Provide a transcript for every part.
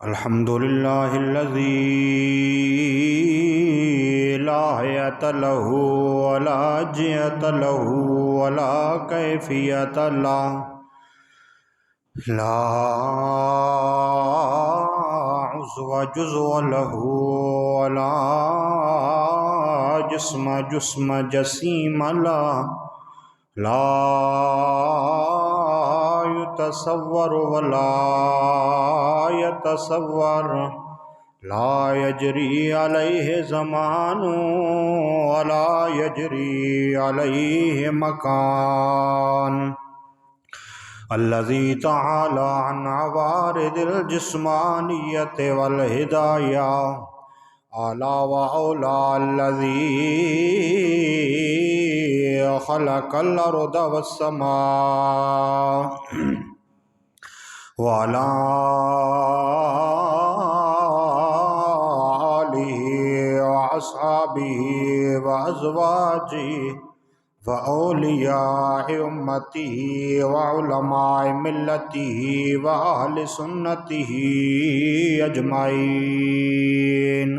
الحمد لله الذي لا حياة له ولا جهة له ولا كيفية له، لا عضو جزء له ولا جسم جسيم له، لا يتصور ولا يتصور، لا يجري عليه زمان ولا يجري عليه مكان، الذي تعالى عن عوارض الجسمانية والهداية، ألا وأولى الذي خلق الأرض والسماء، وعلى آله وأصحابه وأزواجه وأولياء أمته وعلماء ملته وأهل سنته أجمعين.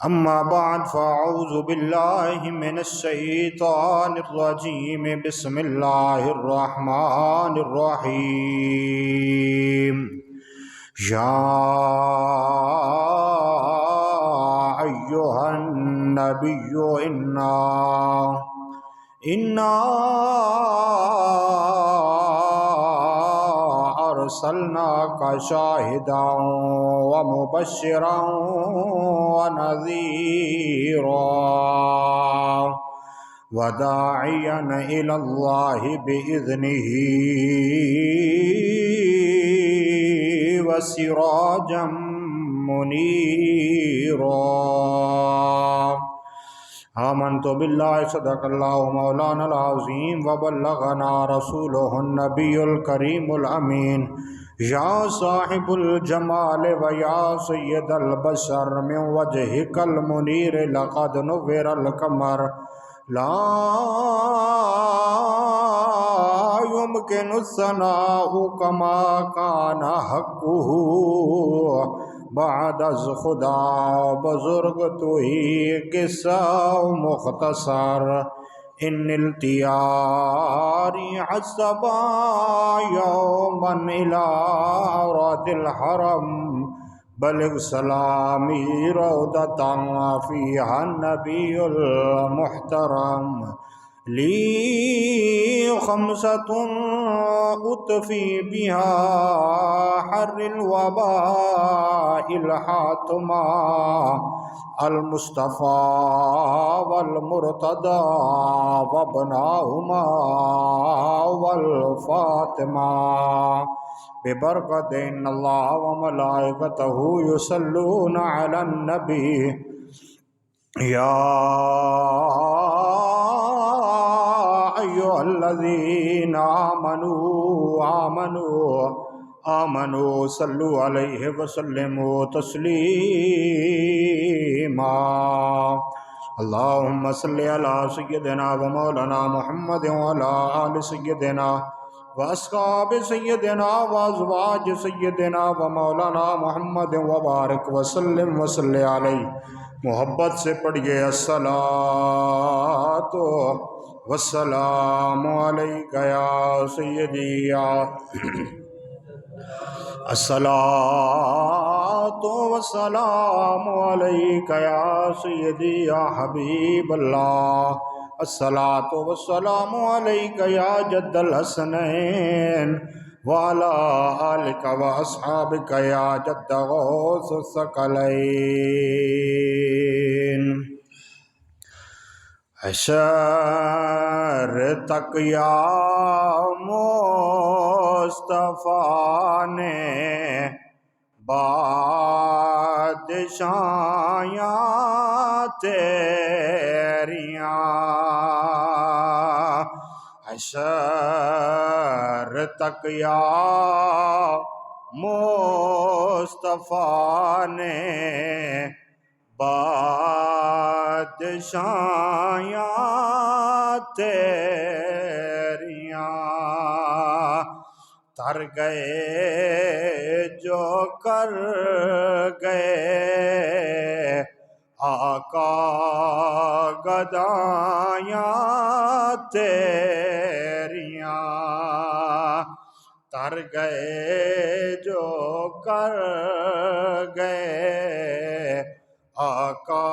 أما بعد، فأعوذ بالله من الشيطان الرجيم. بسم الله الرحمن الرحيم. يا أيها النبي إنا أرسلناك شاهدا ومبشرا ونذيرا وداعيا إلى الله بإذنه وسراجا منيرا. آمنت بالله صدق الله مولانا العظيم وبلغنا رسوله النبي الكريم الأمين. يا صاحب الجمال ويا سيد البشر، من وجهك المنير لقد نور القمر، لا يمكن الثناء كما كان حقه بعد از خدا بزرگ تو ہی قصہ مختصر. ان التیاری حسبا یوما الى رد الحرم، بلغ سلامی روضتا فیہا النبی المحترم. لی خمسة أطفي بها حر الوباء الحاتمة، المصطفى والمرتضى وابناهما والفاطمة، ببركة إن الله وملائكته يصلون على النبي. يا أيها الذين آمنوا صلوا عليه وسلموا تسليما. اللهم صل على سيدنا ومولانا محمد وعلى آل سيدنا وأصحاب سيدنا وأزواج سيدنا ومولانا محمد وبارك وسلم وصل عليه. محبت سے پڑھیے الصلاۃ والسلام علیک یا سیدی، الصلاۃ والسلام علیک یا سیدی یا حبیب اللہ، الصلاۃ والسلام علیک یا جد الحسنین وعلى آلك وأصحابك يا جد غوث الثقلين. حشر تک یا مصطفیٰ نے بادشاہیاں تیریاں، حشر تک یا مصطفیٰ نے بادشاہیاں تیریاں، تر گئے جو کر گئے آقا گدایاں تیریاں، تر گئے جو کر گئے آقا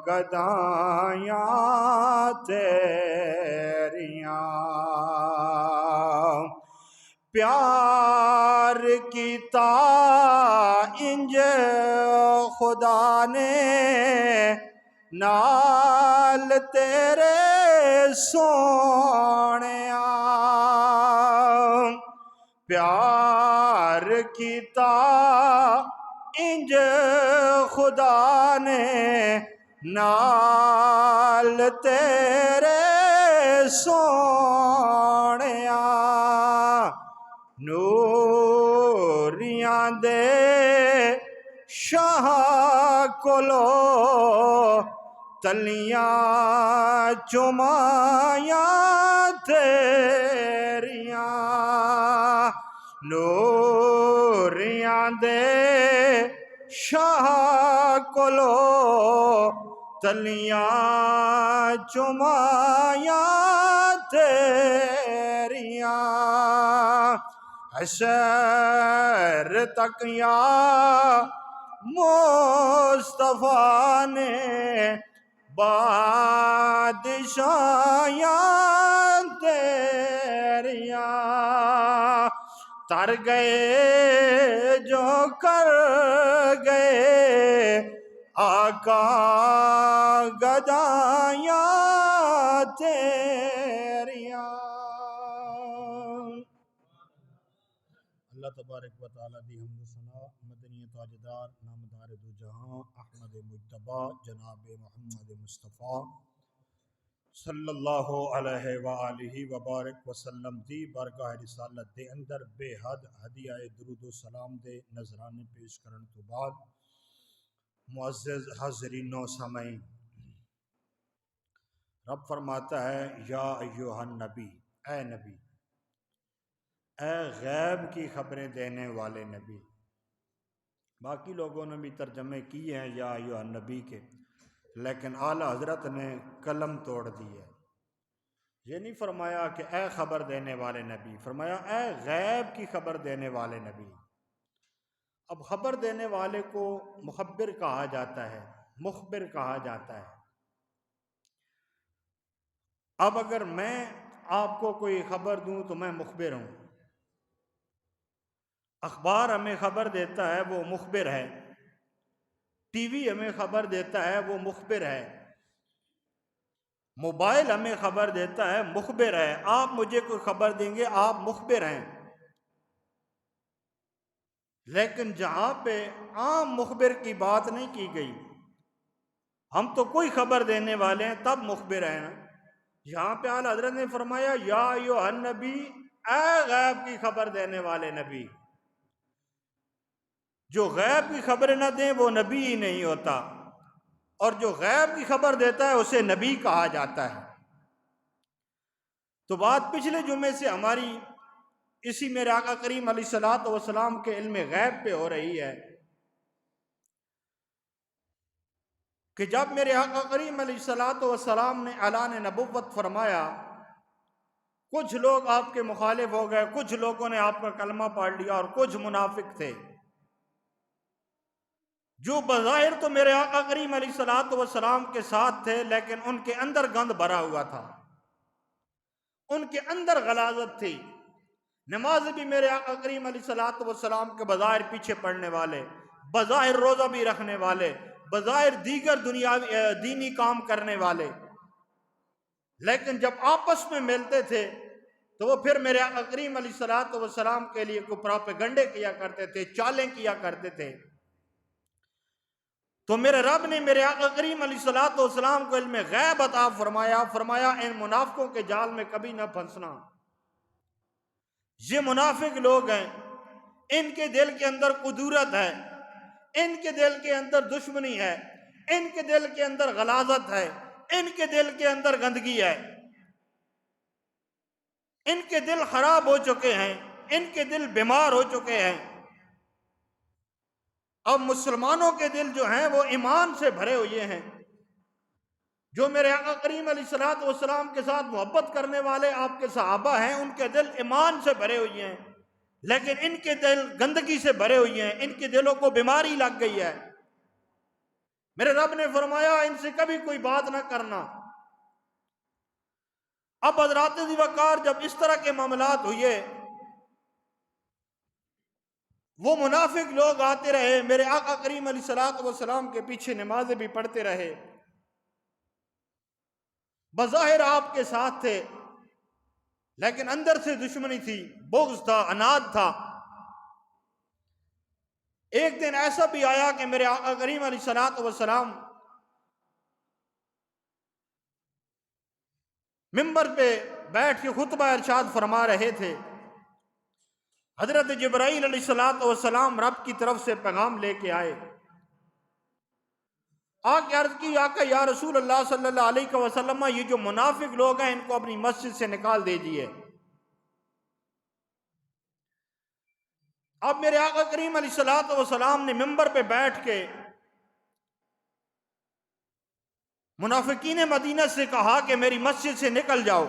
گدایاں تیریاں، پیار کیتا انج خدا نے نال تیرے سونیا، پیار کیتا انج خدا نے نال تیرے سونیا، نوریاں دے شاہ کولو تلیاں چمایاں تیریاں، نوریاں دے شاہ کولو تلیاں چمایاں تیریاں، حشر تک یا مصطفیٰ نے بادشاہیاں تیریاں، تر گئے جو کر گئے آقا گدایاں تیریاں۔ اللہ تبارک و تعالیٰ دی حمد و ثنا مدنی تاجدار نامدار دو جہاں احمد مجتبی جناب محمد مصطفیٰ صلی اللہ علیہ وآلہ وبارک وسلم دی بارگاہ رسالت دے اندر بے حد ہدیہ درود و سلام دے نذرانے پیش کرن تو بعد معزز حاضرین و سامعین، رب فرماتا ہے یا ایھا النبی، اے نبی، اے غیب کی خبریں دینے والے نبی۔ باقی لوگوں نے بھی ترجمے کیے ہیں یا ایھا النبی کے، لیکن اعلیٰ حضرت نے قلم توڑ دی ہے۔ یہ نہیں فرمایا کہ اے خبر دینے والے نبی، فرمایا اے غیب کی خبر دینے والے نبی۔ اب خبر دینے والے کو مخبر کہا جاتا ہے، مخبر کہا جاتا ہے۔ اب اگر میں آپ کو کوئی خبر دوں تو میں مخبر ہوں، اخبار ہمیں خبر دیتا ہے وہ مخبر ہے، ٹی وی ہمیں خبر دیتا ہے وہ مخبر ہے، موبائل ہمیں خبر دیتا ہے مخبر ہے۔ آپ مجھے کوئی خبر دیں گے آپ مخبر ہیں، لیکن جہاں پہ عام مخبر کی بات نہیں کی گئی، ہم تو کوئی خبر دینے والے ہیں تب مخبر ہیں نا۔ یہاں پہ اعلیٰ حضرت نے فرمایا یا ایھا النبی، اے غیب کی خبر دینے والے نبی۔ جو غیب کی خبریں نہ دیں وہ نبی ہی نہیں ہوتا، اور جو غیب کی خبر دیتا ہے اسے نبی کہا جاتا ہے۔ تو بات پچھلے جمعے سے ہماری اسی میرے آقا کریم علیہ الصلوۃ والسلام کے علم غیب پہ ہو رہی ہے کہ جب میرے آقا کریم علیہ الصلوۃ والسلام نے اعلان نبوت فرمایا، کچھ لوگ آپ کے مخالف ہو گئے، کچھ لوگوں نے آپ کا کلمہ پڑھ لیا، اور کچھ منافق تھے جو بظاہر تو میرے آقا کریم علیہ الصلوۃ والسلام کے ساتھ تھے، لیکن ان کے اندر گند بھرا ہوا تھا، ان کے اندر غلاظت تھی۔ نماز بھی میرے آقا کریم علیہ الصلوۃ والسلام کے بظاہر پیچھے پڑھنے والے، بظاہر روزہ بھی رکھنے والے، بظاہر دیگر دینی کام کرنے والے، لیکن جب آپس میں ملتے تھے تو وہ پھر میرے آقا کریم علیہ الصلوۃ والسلام کے لیے کوئی پراپیگنڈے کیا کرتے تھے، چالیں کیا کرتے تھے۔ تو میرے رب نے میرے آقا کریم علیہ الصلوۃ والسلام کو علم غیب عطا فرمایا، فرمایا ان منافقوں کے جال میں کبھی نہ پھنسنا۔ یہ منافق لوگ ہیں، ان کے دل کے اندر قدورت ہے، ان کے دل کے اندر دشمنی ہے، ان کے دل کے اندر غلاظت ہے، ان کے دل کے اندر گندگی ہے، ان کے دل خراب ہو چکے ہیں، ان کے دل بیمار ہو چکے ہیں۔ اب مسلمانوں کے دل جو ہیں وہ ایمان سے بھرے ہوئے ہیں، جو میرے آقا کریم علیہ الصلوۃ والسلام کے ساتھ محبت کرنے والے آپ کے صحابہ ہیں، ان کے دل ایمان سے بھرے ہوئے ہیں، لیکن ان کے دل گندگی سے بھرے ہوئے ہیں، ان کے دلوں کو بیماری لگ گئی ہے۔ میرے رب نے فرمایا ان سے کبھی کوئی بات نہ کرنا۔ اب حضرات ذی وقار جب اس طرح کے معاملات ہوئے، وہ منافق لوگ آتے رہے، میرے آقا کریم علیہ الصلوۃ والسلام کے پیچھے نمازیں بھی پڑھتے رہے، بظاہر آپ کے ساتھ تھے، لیکن اندر سے دشمنی تھی، بغض تھا، عناد تھا۔ ایک دن ایسا بھی آیا کہ میرے آقا کریم علیہ الصلوۃ والسلام منبر پہ بیٹھ کے خطبہ ارشاد فرما رہے تھے، حضرت جبرائیل علیہ الصلوۃ والسلام رب کی طرف سے پیغام لے کے آئے، آ کے عرض کی آقا یا رسول اللہ صلی اللہ علیہ وسلم، یہ جو منافق لوگ ہیں ان کو اپنی مسجد سے نکال دیجئے۔ اب میرے آقا کریم علیہ الصلوۃ والسلام نے منبر پہ بیٹھ کے منافقین مدینہ سے کہا کہ میری مسجد سے نکل جاؤ،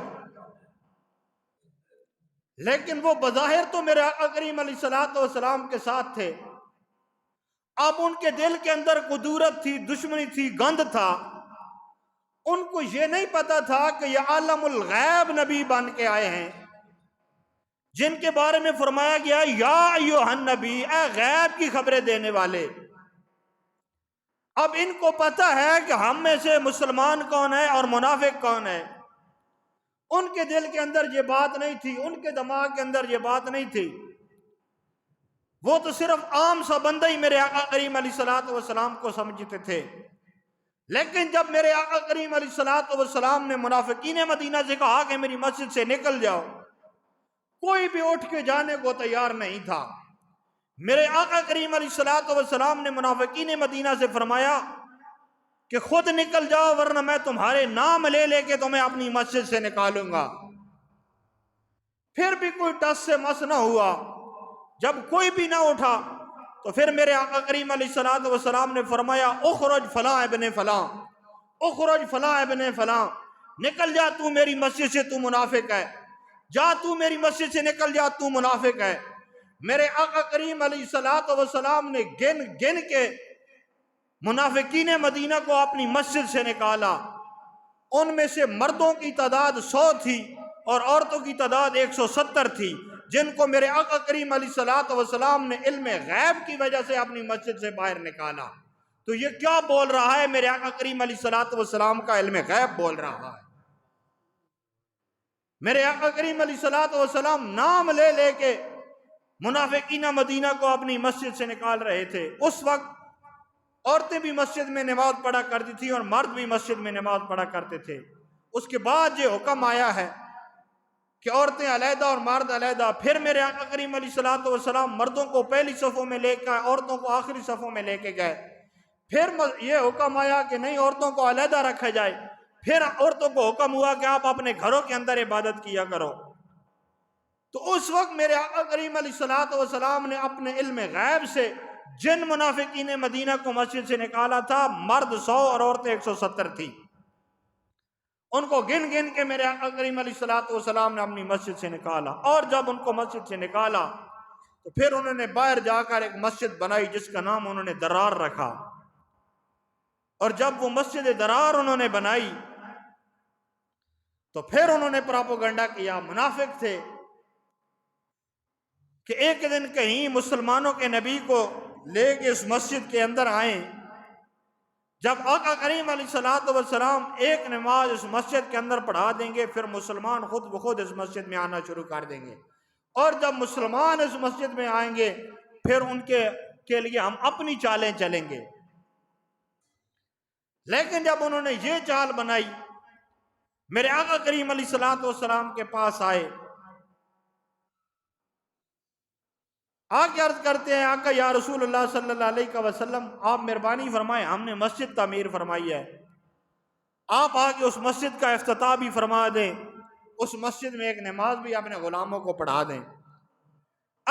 لیکن وہ بظاہر تو میرے آقا کریم علیہ الصلوۃ والسلام کے ساتھ تھے، اب ان کے دل کے اندر قدورت تھی، دشمنی تھی، گند تھا۔ ان کو یہ نہیں پتا تھا کہ یہ عالم الغیب نبی بن کے آئے ہیں، جن کے بارے میں فرمایا گیا یا ایھا النبی، اے غیب کی خبریں دینے والے۔ اب ان کو پتا ہے کہ ہم میں سے مسلمان کون ہے اور منافق کون ہے۔ ان کے دل کے اندر یہ بات نہیں تھی، ان کے دماغ کے اندر یہ بات نہیں تھی، وہ تو صرف عام سا بندہ ہی میرے آقا کریم علیہ الصلوۃ والسلام کو سمجھتے تھے۔ لیکن جب میرے آقا کریم علیہ الصلوۃ والسلام نے منافقین مدینہ سے کہا کہ میری مسجد سے نکل جاؤ، کوئی بھی اٹھ کے جانے کو تیار نہیں تھا۔ میرے آقا کریم علیہ الصلوۃ والسلام نے منافقین مدینہ سے فرمایا کہ خود نکل جاؤ ورنہ میں تمہارے نام لے لے کے تمہیں اپنی مسجد سے نکالوں گا۔ پھر بھی کوئی ٹس سے مس نہ ہوا۔ جب کوئی بھی نہ اٹھا تو پھر میرے آقا کریم علیہ الصلوۃ والسلام نے فرمایا اخرج فلاں ابن فلاں، اخرج فلاں ابن فلاں، نکل جا تو میری مسجد سے، تو منافق ہے، جا تو میری مسجد سے نکل جا، تو منافق ہے۔ میرے آقا کریم علیہ الصلوۃ والسلام نے گن گن کے منافقین مدینہ کو اپنی مسجد سے نکالا۔ ان میں سے مردوں کی تعداد 100 تھی اور عورتوں کی تعداد 170 تھی، جن کو میرے آقا کریم علیہ الصلوۃ والسلام نے علم غیب کی وجہ سے اپنی مسجد سے باہر نکالا۔ تو یہ کیا بول رہا ہے؟ میرے آقا کریم علیہ الصلوۃ والسلام کا علم غیب بول رہا ہے۔ میرے آقا کریم علیہ الصلوۃ والسلام نام لے لے کے منافقین مدینہ کو اپنی مسجد سے نکال رہے تھے۔ اس وقت عورتیں بھی مسجد میں نماز پڑھا کرتی تھی اور مرد بھی مسجد میں نماز پڑھا کرتے تھے۔ اس کے بعد یہ حکم آیا ہے کہ عورتیں علیحدہ اور مرد علیحدہ۔ پھر میرے آقا کریم علیہ الصلوۃ والسلام مردوں کو پہلی صفوں میں لے کر عورتوں کو آخری صفوں میں لے کے گئے۔ پھر یہ حکم آیا کہ نہیں، عورتوں کو علیحدہ رکھا جائے۔ پھر عورتوں کو حکم ہوا کہ آپ اپنے گھروں کے اندر عبادت کیا کرو۔ تو اس وقت میرے آقا کریم علیہ الصلوۃ والسلام نے اپنے علم غیب سے جن منافقین مدینہ کو مسجد سے نکالا تھا، مرد 100 اور عورتیں 170 تھی، ان کو گن گن کے میرے آقا کریم علیہ الصلوۃ والسلام نے اپنی مسجد سے نکالا۔ اور جب ان کو مسجد سے نکالا تو پھر انہوں نے باہر جا کر ایک مسجد بنائی جس کا نام انہوں نے درار رکھا۔ اور جب وہ مسجد درار انہوں نے بنائی تو پھر انہوں نے پراپوگنڈا کیا، منافق تھے، کہ ایک دن کہیں مسلمانوں کے نبی کو لے کے اس مسجد کے اندر آئیں۔ جب آقا کریم علیہ الصلوۃ والسلام ایک نماز اس مسجد کے اندر پڑھا دیں گے، پھر مسلمان خود بخود اس مسجد میں آنا شروع کر دیں گے، اور جب مسلمان اس مسجد میں آئیں گے پھر ان کے لیے ہم اپنی چالیں چلیں گے۔ لیکن جب انہوں نے یہ چال بنائی، میرے آقا کریم علیہ الصلوۃ والسلام کے پاس آئے، آگے عرض کرتے ہیں آقا یا رسول اللہ صلی اللہ علیہ وسلم، آپ مہربانی فرمائیں، ہم نے مسجد تعمیر فرمائی ہے، آپ آگے اس مسجد کا افتتاح بھی فرما دیں، اس مسجد میں ایک نماز بھی اپنے غلاموں کو پڑھا دیں۔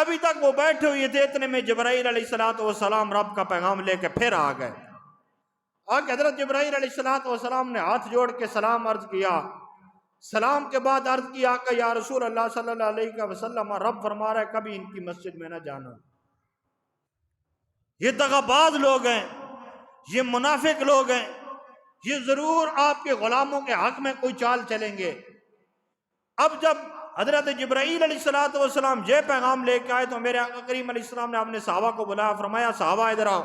ابھی تک وہ بیٹھے ہوئے تھے، اتنے میں جبرائیل علیہ السلام رب کا پیغام لے کے پھر آ گئے۔ آگے حضرت جبرائیل علیہ السلام نے ہاتھ جوڑ کے سلام عرض کیا۔ سلام کے بعد عرض کیا کہ یا رسول اللہ صلی اللہ علیہ وسلم، رب فرما رہا ہے کبھی ان کی مسجد میں نہ جانا، یہ دغاباز لوگ ہیں، یہ منافق لوگ ہیں، یہ ضرور آپ کے غلاموں کے حق میں کوئی چال چلیں گے۔ اب جب حضرت جبرائیل علیہ السلام یہ پیغام لے کے آئے تو میرے آقا کریم علیہ السلام نے اپنے صحابہ کو بلایا، فرمایا صحابہ ادھر آؤ۔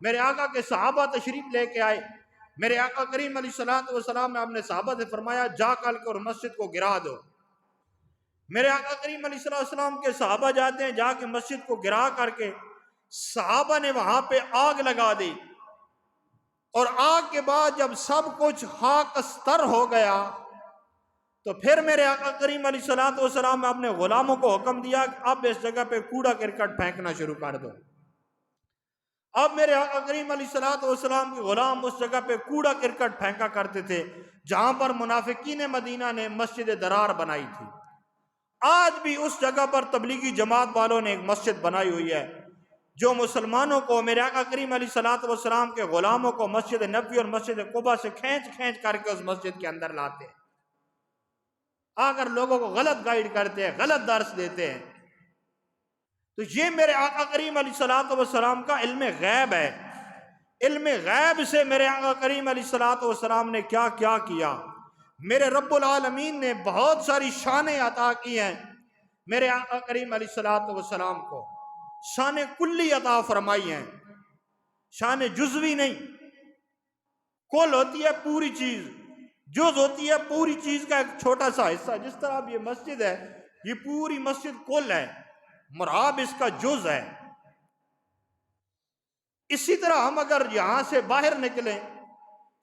میرے آقا کے صحابہ تشریف لے کے آئے۔ میرے آقا کریم علیہ السلام نے اپنے صحابہ سے فرمایا جا کل کے اور مسجد کو گرا دو۔ میرے آقا کریم علیہ السلام کے صحابہ جاتے ہیں، جا کے مسجد کو گرا کر کے صحابہ نے وہاں پہ آگ لگا دی، اور آگ کے بعد جب سب کچھ خاک استر ہو گیا تو پھر میرے آقا کریم علیہ السلام نے اپنے غلاموں کو حکم دیا کہ اب اس جگہ پہ کوڑا کرکٹ پھینکنا شروع کر دو۔ اب میرے آقا کریم علیہ السلام کے غلام اس جگہ پہ کوڑا کرکٹ پھینکا کرتے تھے جہاں پر منافقین مدینہ نے مسجد درار بنائی تھی۔ آج بھی اس جگہ پر تبلیغی جماعت والوں نے ایک مسجد بنائی ہوئی ہے جو مسلمانوں کو، میرے آقا کریم علیہ السلام کے غلاموں کو مسجد نبوی اور مسجد قباء سے کھینچ کھینچ کر کے اس مسجد کے اندر لاتے ہیں، اگر لوگوں کو غلط گائیڈ کرتے ہیں، غلط درس دیتے ہیں۔ تو یہ میرے آقا کریم علیہ السلام کا علم غیب ہے۔ علم غیب سے میرے آقا کریم علیہ السلام نے کیا کیا کیا۔ میرے رب العالمین نے بہت ساری شانیں عطا کی ہیں میرے آقا کریم علیہ السلام کو، شان کلی عطا فرمائی ہیں، شان جزوی نہیں۔ کل ہوتی ہے پوری چیز، جز ہوتی ہے پوری چیز کا ایک چھوٹا سا حصہ۔ جس طرح اب یہ مسجد ہے، یہ پوری مسجد کل ہے، مراب اس کا جز ہے۔ اسی طرح ہم اگر یہاں سے باہر نکلیں،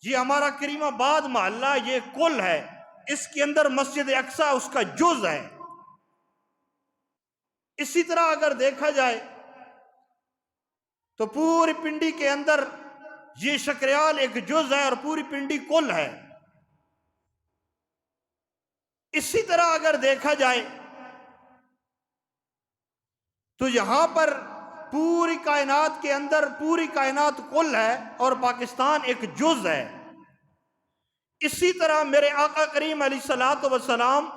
یہ ہمارا کریم آباد محلہ یہ کل ہے، اس کے اندر مسجد اقصی اس کا جز ہے۔ اسی طرح اگر دیکھا جائے تو پوری پنڈی کے اندر یہ شکریال ایک جز ہے اور پوری پنڈی کل ہے۔ اسی طرح اگر دیکھا جائے تو یہاں پر پوری کائنات کے اندر پوری کائنات کل ہے اور پاکستان ایک جز ہے۔ اسی طرح میرے آقا کریم علیہ السلام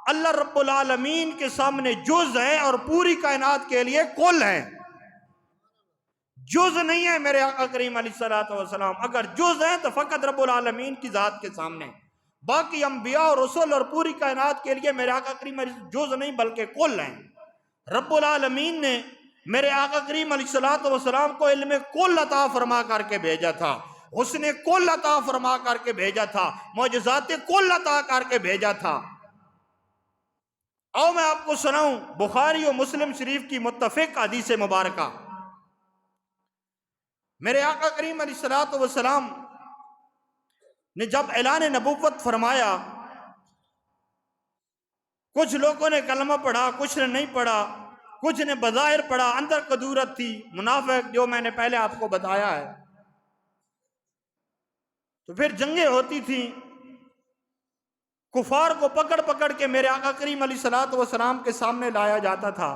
اللہ رب العالمین کے سامنے جز ہے اور پوری کائنات کے لیے کل ہے، جز نہیں ہے میرے آقا کریم علیہ السلام۔ اگر جز ہے تو فقط رب العالمین کی ذات کے سامنے، باقی انبیاء اور رسول اور پوری کائنات کے لیے میرے آقا کریم جز نہیں بلکہ کل ہیں۔ رب العالمین نے میرے آقا کریم علیہ السلام کو علم کل عطا فرما کر کے بھیجا تھا، اس نے کل عطا فرما کر کے بھیجا تھا، معجزات کل عطا کر کے بھیجا تھا۔ آؤ میں آپ کو سناؤں بخاری و مسلم شریف کی متفق حدیث مبارکہ۔ میرے آقا کریم علیہ السلام نے جب اعلان نبوت فرمایا، کچھ لوگوں نے کلمہ پڑھا، کچھ نے نہیں پڑھا، کچھ نے بظاہر پڑھا، اندر کدورت تھی، منافق جو میں نے پہلے آپ کو بتایا ہے۔ تو پھر جنگیں ہوتی تھیں، کفار کو پکڑ پکڑ کے میرے آقا کریم علیہ السلام کے سامنے لایا جاتا تھا۔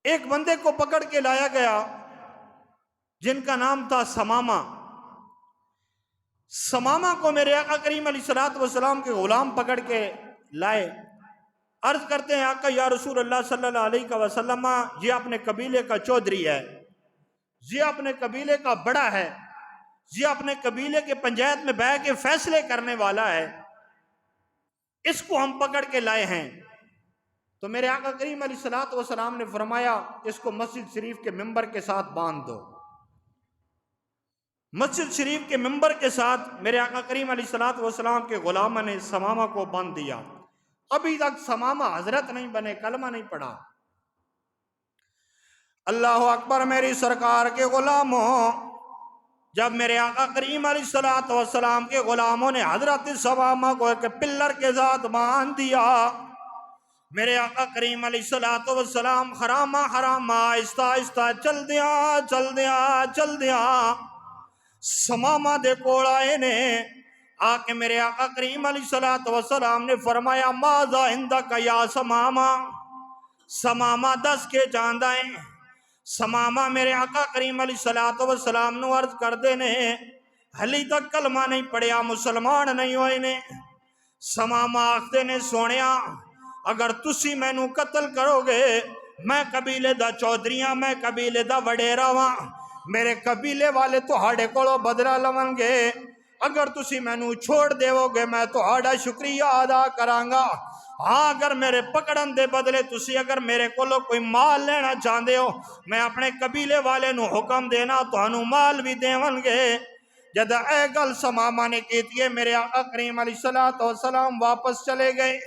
ایک بندے کو پکڑ کے لایا گیا جن کا نام تھا سمامہ۔ سمامہ کو میرے آقا کریم علیہ السلام کے غلام پکڑ کے لائے، عرض کرتے ہیں آقا یا رسول اللہ صلی اللہ علیہ وسلم، یہ اپنے قبیلے کا چودھری ہے، یہ اپنے قبیلے کا بڑا ہے، یہ اپنے قبیلے کے پنچایت میں بیٹھ کے فیصلے کرنے والا ہے، اس کو ہم پکڑ کے لائے ہیں۔ تو میرے آقا کریم علیہ السلام نے فرمایا اس کو مسجد شریف کے ممبر کے ساتھ باندھ دو۔ مسجد شریف کے ممبر کے ساتھ میرے آقا کریم علیہ السلام کے غلامہ نے سمامہ کو باندھ دیا۔ ابھی تک سمامہ حضرت نہیں بنے، کلمہ نہیں پڑھا۔ اللہ اکبر میری سرکار کے غلاموں، جب میرے آقا کریم علیہ السلام کے غلاموں نے حضرت سمامہ کو ایک پلر کے ساتھ باندھ دیا، میرے آقا کریم علیہ السلام حرامہ آہستہ آہستہ چل دیا۔ سمامہ دے کول آئے نے، آ کے میرے آقا کریم علیہ السلام نے فرمایا ماذا عندک یا سماما، سماما دس کے چاندائیں. سماما میرے آقا کریم علیہ السلام نو عرض کر دے نے حلی تک کلمہ نہیں پڑھیا، مسلمان نہیں ہوئے نے. سماما آخدے نے سونیا اگر تسی میں نو قتل کرو گے، میں قبیلے دا چودھریاں، میں قبیلے دا وڈیرا واں، میرے قبیلے والے تو ہاڑے کولو بدلہ لون گے. اگر تسی میں نو چھوڑ دیو گے میں تو ہاڑا شکریہ ادا کرانگا. ہاں اگر میرے پکڑن دے بدلے تسی اگر میرے کولو کوئی مال لینا چاہندے ہو، میں اپنے قبیلے والے نو حکم دینا تو انو مال بھی دیون گے. جدہ اے گل سماما نے کیتی ہے، میرے آقا کریم علیہ السلام واپس چلے گئے.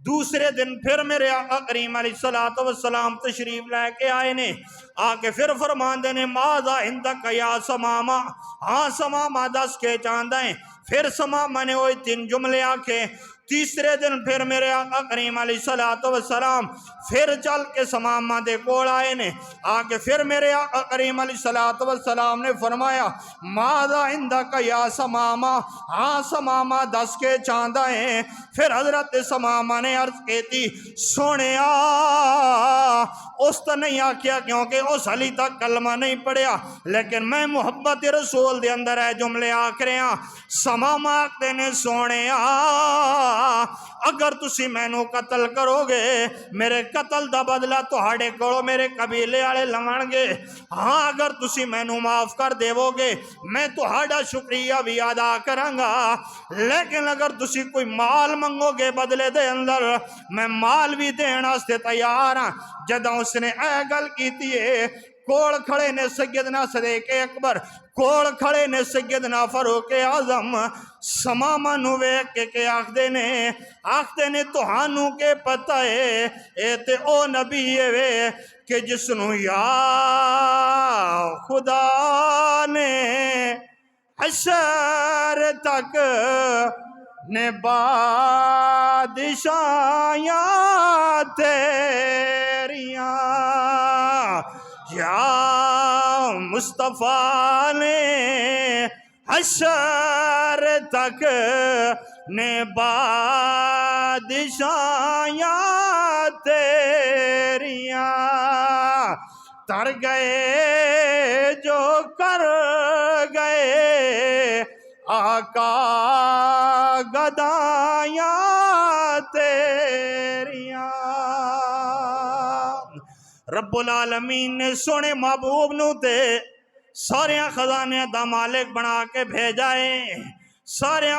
دوسرے دن پھر میرے آقا کریم علیہ السلام تشریف لے کے آئے نے. آ کے پھر فرمان دے نے ماذا عندک یا سماما، ہاں سماما دس کے چاندائیں. پھر سماما نے وہی 3 جملے آکھے. تیسرے دن پھر میرے آقا کریم علیہ السلام پھر چل کے سماما دے کول آئے نے. آکے پھر میرے آقا کریم علیہ السلام نے فرمایا ماذا عندک یا سماما، ہاں سماما دس کے چاندائیں. پھر حضرت سماما نے عرض کیتی سونیا اس تو نہیں آکھیا کیونکہ اس حلی تک کلمہ نہیں پڑھیا، لیکن میں محبت رسول دے اندر ہے جملے آکھ رہے ہیں. سماما آکھتے نے سونیا اگر تسی میں نو قتل کرو گے، میرے قتل دا بدلہ تو ہاڑے کولو میرے قبیلے والے لون گے. ہاں اگر تسی میں نو معاف کر دیو گے میں تو ہاڑا شکریہ بھی ادا کرانگا. لیکن اگر تسی کوئی مال منگو گے بدلے دے اندر، میں مال بھی دینا سے تیار ہاں. جدہ اس نے اے گل کیتی ہے، کول کھڑے نے سیدنا صدیق اکبر، کول کھڑے نے سیدنا فاروق اعظم. سماما نو ویکھ کے آخدے نے تہانوں کے پتہ ہے اے تے او نبی ہے کہ جس نو یا خدا نے حشر تک نے بادشاہیاں تیریاں یا مصطفیٰ نے حشر تک نے بادشاہیاں تیریاں تر گئے جو کر گئے آقا گدایاں تیریاں. رب العالمین نے سونے محبوب نو تے سارے خزانے دا مالک بنا کے بھیجائے، سارے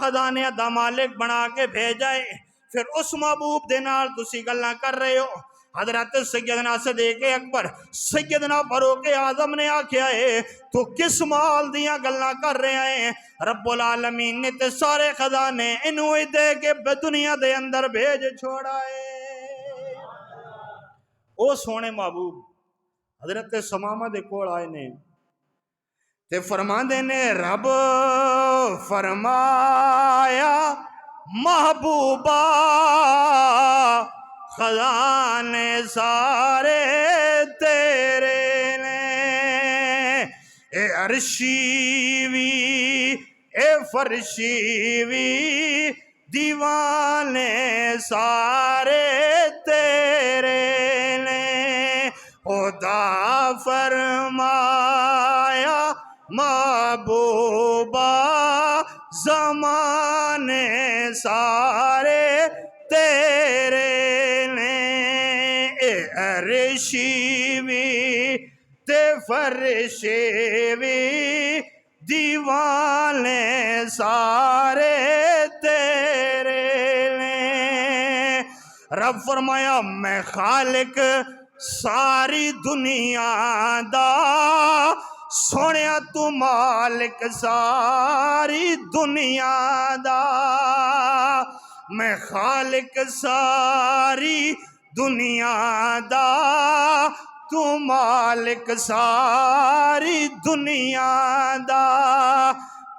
خزانے دا مالک بنا کے بھیجائے. پھر اس محبوب دے نال تسی گلاں کر رہے ہو. حضرت سیدنا صدیق اکبر سیدنا فاروق اعظم نے آکھیا ہے تو کس مال دیاں گلاں کر رہے ہیں؟ رب العالمین نے تے سارے خزانے انہوں ہی دے کے دنیا دے اندر بھیج چھوڑا ہے. او سونے محبوب حضرت سماما دے کول آئے نے تے فرماندے نے رب فرمایا محبوبہ خزانے سارے تیرے نے، اے عرشی وی اے فرشی وی دیوانے سارے تیرے نے. خدا فرمایا محبوبہ زمانے سارے تیرے نے، اے عرشی وی تے فرشی وی دیوانے سارے تیرے نے. رب فرمایا میں خالق ساری دنیا دا، سونیا تو مالک ساری دنیا دا. میں خالق ساری دنیا دا، تو مالک ساری دنیا دا.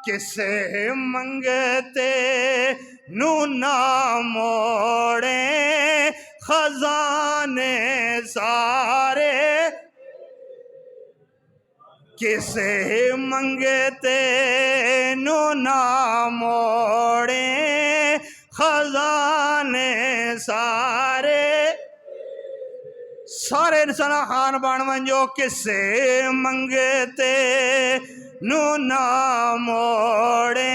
کسے منگتے نو نہ موڑے خزانے سارے، کسے منگتے نو نہ موڑے خزانے سارے سارے انسان خان بان ونجو کسے منگتے نو نہ موڑے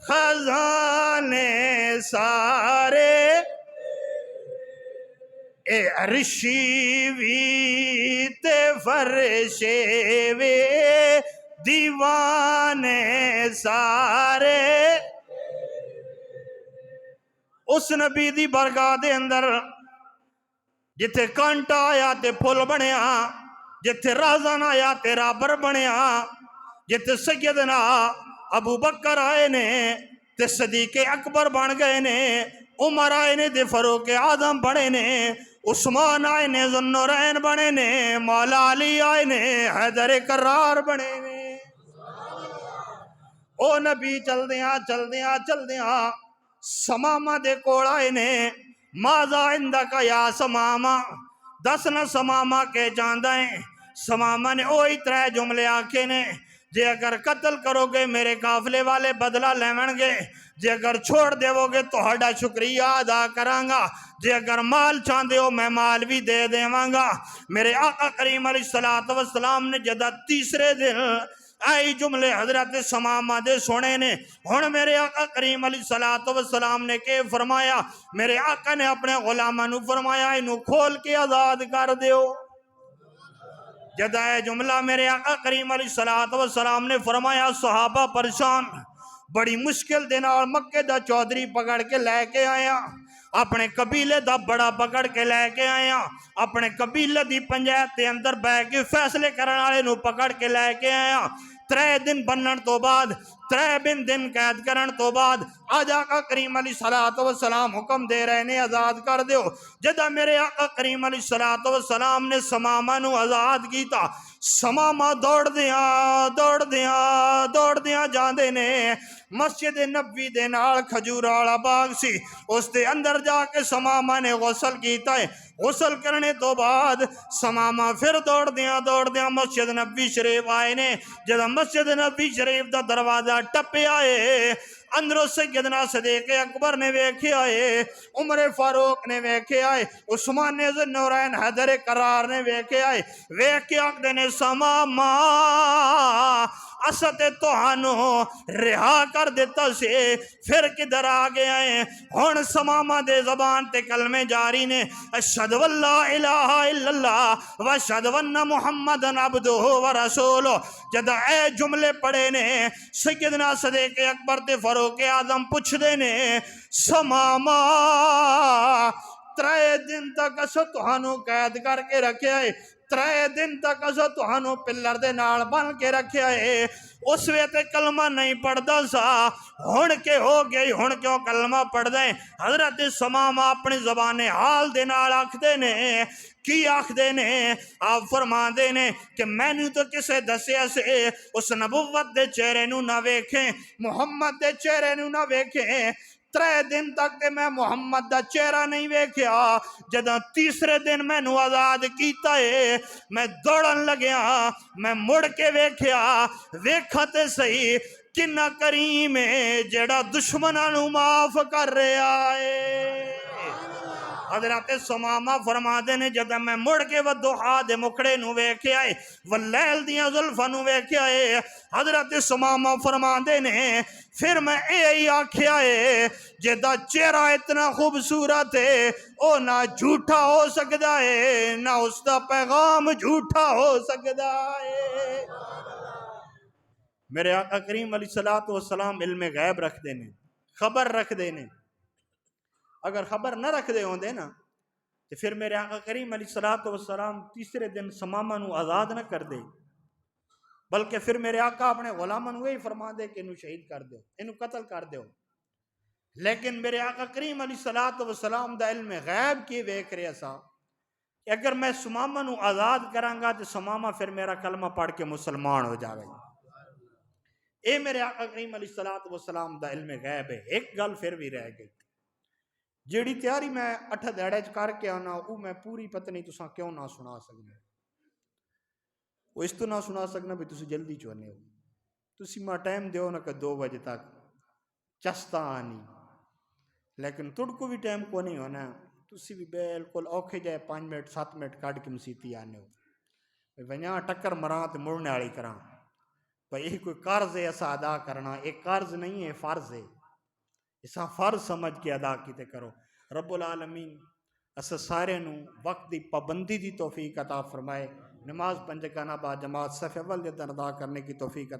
خزانے سارے اے عرشی وی تے فرشے وے دیوانے سارے اس نبی دی برگاہ دے اندر جتھے کانٹا آیا تے پھول بنیا جتھے رازان آیا تے رابر بنیا جتھے سیدنا ابو بکر آئے نے تے صدیق اکبر بن گئے نے عمر آئے نے تے فاروق اعظم بنے نے عثمان آئے نے ذوالنورین بنے نے مولا علی آئے نے حیدر کرار بنے نے او نبی چل دیاں سمامہ دے کوڑ آئے نے ماذا عندک یا سمامہ دس نہ سمامہ کے جاندائیں سمامہ نے اوہی ترے جملے آکھے نے جے اگر قتل کرو گے میرے قافلے والے بدلہ لیون گے جے اگر چھوڑ دیو گے تو ہڈا شکریہ ادا کرانگا جے اگر مال چاندے ہو میں مال بھی دے دیوانگا میرے آقا کریم علیہ السلام نے جدہ تیسرے دن آئی جملے حضرت سمامہ دے سونے نے ہن میرے آقا کریم علیہ السلام نے کہ فرمایا میرے آقا نے اپنے غلامہ نو فرمایا انہوں کھول کے آزاد کر دیو جدہ جملہ میرے آقا کریم علیہ السلام نے فرمایا صحابہ پریشان بڑی مشکل دن اور مکے دا چودھری پکڑ کے لے کے آیا اپنے قبیلے دا بڑا پکڑ کے لے کے آیا اپنے قبیلے دی پنجایت دے اندر بہ کے فیصلے کرنے والے نو پکڑ کے لے کے آیا 3 دن بنن تو بعد 3 دن قید کرن تو بعد آج آقا کریم علیہ السلام حکم دے رہے نے آزاد کر دیو جدہ میرے آقا کریم علیہ السلام نے سمامہ نو آزاد کیتا سمامہ دوڑ دیاں جاندے نے مسجد نبوی دے نال کھجور والا باغ سی اس دے اندر جا کے سمامہ نے غسل کیتا ہے غسل کرنے تو بعد سمامہ پھر دوڑ دیاں مسجد نبوی شریف آئے نے جدہ مسجد نبوی شریف دا دروازہ ٹپے آئے اندروں سیدنا صدیق اکبر نے ویکھے آئے عمر فاروق نے ویکھے آئے عثمان نے ذوالنورین حیدر کرار نے ویکھے آئے ویکھے آکھدے نے سمامہ اسد توہانو رہا کر دیتا سے پھر کدھر آگے آئے ہون سمامہ دے زبان تے کلمے جاری نے اشہد واللہ الہ الا اللہ واشہد وان محمد عبدہ ورسولہ جدہ اے جملے پڑھے نے سیدنا صدیق اکبر تے فاروق اعظم پوچھ دے نے سمامہ 3 دن تک اسو توہانو قید کر کے رکھے آئے 3 دن تک اسو توہانو پلر دے نال بن کے رکھے آئے اس وقت کلمہ نہیں پڑھدا سا ہن کے ہو گئی ہن کیوں کلمہ پڑھ دیں حضرت سمامہ اپنی زبان حال دے نال آکھدے نے کی آکھدے نے آپ فرما دے نے کہ میں نے تو کسے دسیا سے اس نبوت دے چہرے نو نہ ویکھیں محمد دے چہرے نو نہ ویکھیں 3 دن تک تے میں محمد دا چہرہ نہیں ویکھیا جدہ تیسرے دن میں نو آزاد کیتا ہے میں دوڑن لگیا میں مڑ کے ویکھیا ویکھا تے صحیح کنہ کریم ہے جڑا دشمنہ نو معاف کر رہا ہے حضرت سمامہ فرما دے نے جدہ میں مڑ کے ودوحا دے مکڑے نو ویکھے آئے واللیل دیاں ظلفہ نو ویکھے آئے حضرت سمامہ فرما دے نے پھر میں ہی آکھے آئے جدہ چہرہ اتنا خوبصورت ہے او نہ جھوٹا ہو سکتا ہے نہ اس دا پیغام جھوٹا ہو سکتا ہے میرے آقا کریم علیہ السلام علم غیب رکھ دینے خبر رکھ دینے اگر خبر نہ رکھ دے ہوندے نا تو پھر میرے آقا کریم علیہ السلام تیسرے دن سمامہ نو آزاد نہ کر دے بلکہ پھر میرے آقا اپنے غلامہ نو یہی فرما دے کہ انہوں شہید کر دے انہوں قتل کر دے لیکن میرے آقا کریم علیہ السلام دا علم غیب کی ویک رہا سا کہ اگر میں سمامہ نو آزاد کرانگا تو سمامہ پھر میرا کلمہ پڑھ کے مسلمان ہو جاوے اے میرے آقا کریم علیہ السلام دا علم غیب ہے ایک گل پھر بھی رہ گئی جیڑی تیاری میں 8 دیڑے کر کے آنا وہ میں پوری پتہ نہیں تساں کیوں نہ سنا سکتے وہ اس تو نہ سنا سکنا بھی تسی جلدی چونے ہو، تسی ماں ٹائم دیو نا کہ 2 بجے تک چستا آنی، لیکن تڑ کو بھی ٹائم کو نہیں ہونا، تسی بھی بالکل اوکھے جائے 5 منٹ 7 منٹ کاٹ کے مسیتی آنے ہو، ونیا ٹکر مراں تے مڑنے والی کراں، بھئی یہ کوئی قرض ہے ایسا ادا کرنا، ایک قرض نہیں ہے، فرض ہے، اسا فرض سمجھ کے ادا کیتے کرو۔ رب العالمین اسا سارے نو وقت دی پابندی دی توفیق عطا فرمائے، نماز 5 با جماعت صف اول دے ادا کرنے کی توفیق عطا